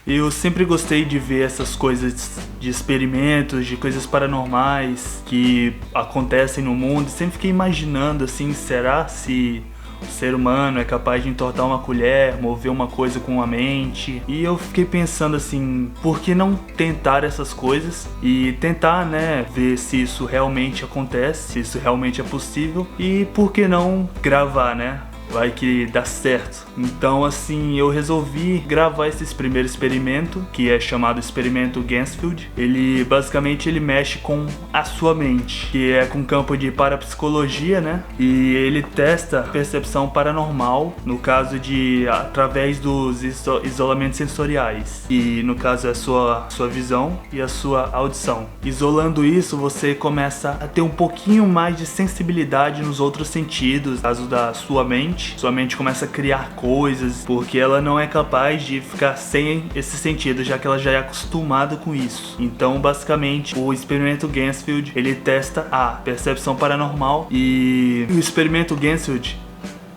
Eu sempre gostei de ver essas coisas de experimentos, de coisas paranormais que acontecem no mundo. Sempre fiquei imaginando assim, será se o ser humano é capaz de entortar uma colher, mover uma coisa com a mente? E eu fiquei pensando assim, por que não tentar essas coisas e tentar, né, ver se isso realmente acontece, se isso realmente é possível, e por que não gravar, né? Vai que dá certo. Então assim, eu resolvi gravar esse primeiro experimento, que é chamado experimento Ganzfeld. Ele basicamente mexe com a sua mente, que é com campo de parapsicologia, né? E ele testa percepção paranormal, no caso de através dos isolamentos sensoriais. E no caso é a sua visão e a sua audição. Isolando isso, você começa a ter um pouquinho mais de sensibilidade nos outros sentidos, no caso da sua mente. Sua mente começa a criar coisas, porque ela não é capaz de ficar sem esse sentido, já que ela já é acostumada com isso. Então, basicamente, o experimento Ganzfeld, ele testa a percepção paranormal. E o experimento Ganzfeld,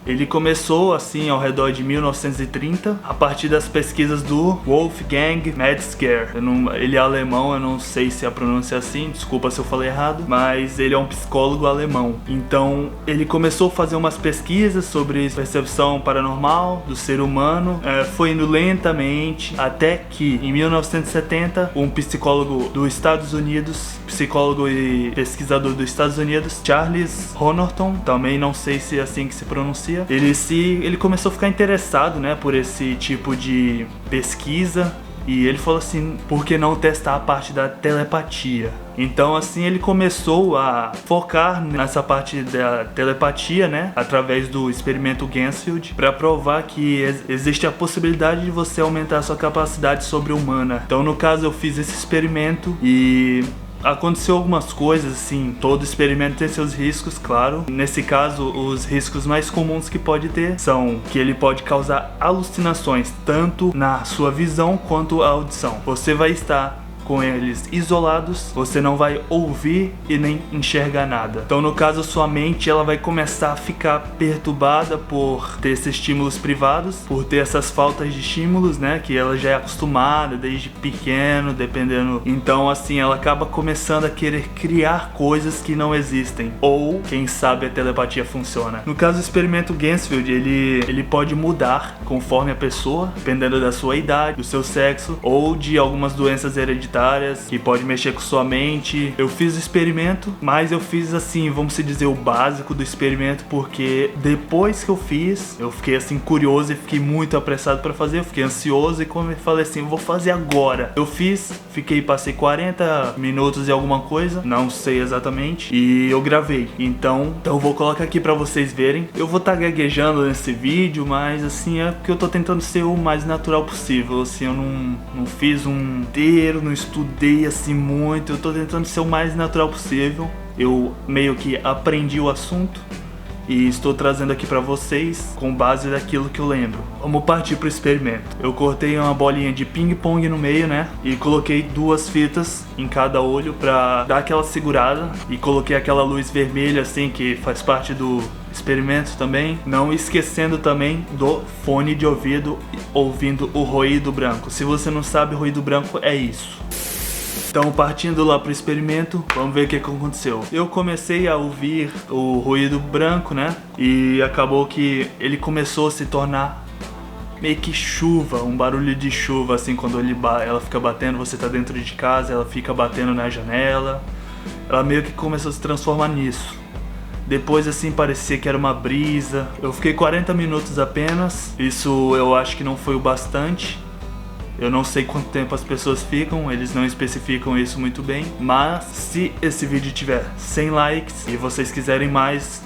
ele começou assim ao redor de 1930, a partir das pesquisas do Wolfgang Metzger. Ele é alemão, eu não sei se a pronúncia é assim, desculpa se eu falei errado, mas ele é um psicólogo alemão. Então ele começou a fazer umas pesquisas sobre percepção paranormal do ser humano, foi indo lentamente, até que em 1970 um psicólogo dos Estados Unidos, psicólogo e pesquisador dos Estados Unidos, Charles Honorton, também não sei se é assim que se pronuncia, ele começou a ficar interessado, né, por esse tipo de pesquisa, e ele falou assim, por que não testar a parte da telepatia? Então assim ele começou a focar nessa parte da telepatia, né, através do experimento Ganzfeld, para provar que existe a possibilidade de você aumentar a sua capacidade sobre-humana. Então no caso eu fiz esse experimento e aconteceu algumas coisas, assim, todo experimento tem seus riscos, claro. Nesse caso, os riscos mais comuns que pode ter são que ele pode causar alucinações, tanto na sua visão quanto a audição. Você vai estar com eles isolados, você não vai ouvir e nem enxergar nada. Então no caso sua mente ela vai começar a ficar perturbada por ter esses estímulos privados, por ter essas faltas de estímulos, né, que ela já é acostumada desde pequeno, dependendo. Então assim ela acaba começando a querer criar coisas que não existem, ou quem sabe a telepatia funciona. No caso do experimento Ganzfeld, ele pode mudar conforme a pessoa, dependendo da sua idade, do seu sexo, ou de algumas doenças hereditárias que pode mexer com sua mente. Eu fiz o experimento, mas eu fiz assim, vamos dizer, o básico do experimento, porque depois que eu fiz, eu fiquei assim curioso e fiquei muito apressado para fazer, eu fiquei ansioso e como eu falei assim, vou fazer agora. Eu fiz, passei 40 minutos e alguma coisa, não sei exatamente, e eu gravei. Então eu vou colocar aqui para vocês verem. Eu vou estar gaguejando nesse vídeo, mas assim, é porque eu tô tentando ser o mais natural possível. Assim, eu não fiz um inteiro, não estudei assim muito, eu tô tentando ser o mais natural possível. Eu meio que aprendi o assunto e estou trazendo aqui pra vocês com base daquilo que eu lembro. Vamos partir pro experimento. Eu cortei uma bolinha de ping-pong no meio, né, e coloquei 2 fitas em cada olho pra dar aquela segurada, e coloquei aquela luz vermelha assim que faz parte do experimento também, não esquecendo também do fone de ouvido, ouvindo o ruído branco. Se você não sabe, o ruído branco é isso. Então, partindo lá pro experimento, vamos ver o que aconteceu. Eu comecei a ouvir o ruído branco, né? E acabou que ele começou a se tornar meio que chuva, um barulho de chuva, assim, quando ela fica batendo, você tá dentro de casa, ela fica batendo na janela. Ela meio que começou a se transformar nisso. Depois assim parecia que era uma brisa. Eu fiquei 40 minutos apenas. Isso eu acho que não foi o bastante. Eu não sei quanto tempo as pessoas ficam, eles não especificam isso muito bem. Mas se esse vídeo tiver 100 likes e vocês quiserem mais,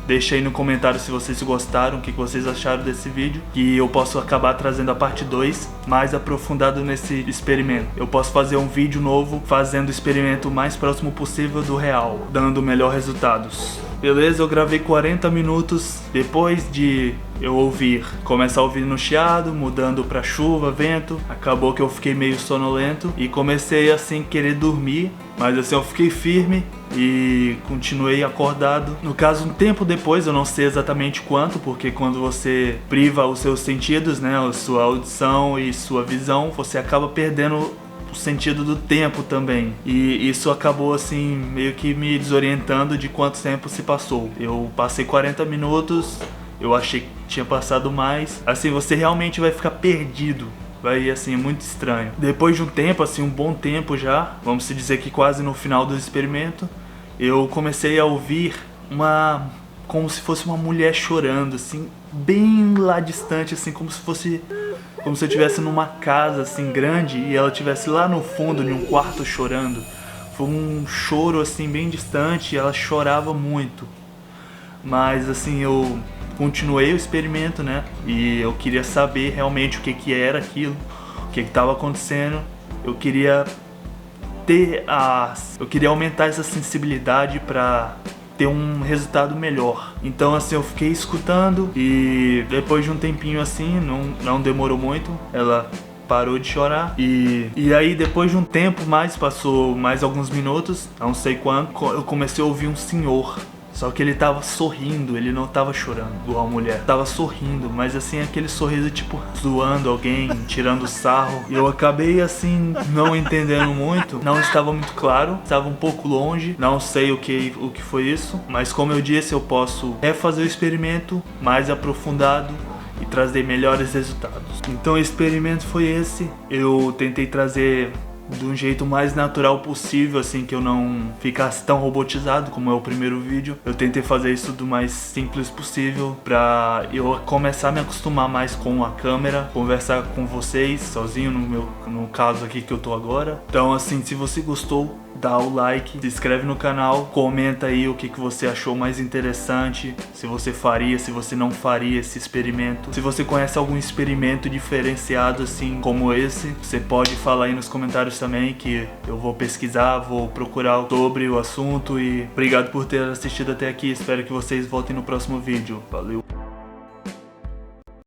deixa aí no comentário se vocês gostaram, o que vocês acharam desse vídeo, que eu posso acabar trazendo a parte 2 mais aprofundado nesse experimento. Eu posso fazer um vídeo novo fazendo o experimento o mais próximo possível do real, dando melhor resultados. Beleza, eu gravei 40 minutos. Depois de eu começar a ouvir no chiado, mudando pra chuva, vento, acabou que eu fiquei meio sonolento e comecei assim querer dormir, mas assim eu fiquei firme e continuei acordado. No caso, um tempo depois, eu não sei exatamente quanto, porque quando você priva os seus sentidos, né, a sua audição e sua visão, você acaba perdendo o sentido do tempo também. E isso acabou assim meio que me desorientando de quanto tempo se passou. Eu passei 40 minutos, eu achei que tinha passado mais. Assim, você realmente vai ficar perdido. Vai, assim, muito estranho. Depois de um tempo, assim, um bom tempo já, vamos se dizer que quase no final do experimento, eu comecei a ouvir como se fosse uma mulher chorando, assim, bem lá distante, assim, como se eu estivesse numa casa, assim, grande, e ela estivesse lá no fundo, em um quarto, chorando. Foi um choro, assim, bem distante, e ela chorava muito. Mas, assim, eu continuei o experimento, né? E eu queria saber realmente o que era aquilo, o que estava acontecendo. Eu queria aumentar essa sensibilidade para ter um resultado melhor. Então, assim, eu fiquei escutando e depois de um tempinho assim, não demorou muito, ela parou de chorar e aí depois de um tempo passou mais alguns minutos, não sei quanto, eu comecei a ouvir um senhor. Só que ele tava sorrindo, ele não tava chorando, igual a mulher. Tava sorrindo, mas assim, aquele sorriso tipo zoando alguém, tirando sarro. E eu acabei assim, não entendendo muito, não estava muito claro, estava um pouco longe, não sei o que foi isso. Mas como eu disse, eu posso refazer o experimento mais aprofundado e trazer melhores resultados. Então o experimento foi esse, eu tentei trazer de um jeito mais natural possível, assim, que eu não ficasse tão robotizado como é o primeiro vídeo. Eu tentei fazer isso do mais simples possível pra eu começar a me acostumar mais com a câmera, conversar com vocês sozinho, no caso aqui que eu tô agora. Então, assim, se você gostou, dá o like, se inscreve no canal, comenta aí o que você achou mais interessante, se você faria, se você não faria esse experimento. Se você conhece algum experimento diferenciado assim como esse, você pode falar aí nos comentários também, que eu vou pesquisar, vou procurar sobre o assunto. E obrigado por ter assistido até aqui, espero que vocês voltem no próximo vídeo. Valeu!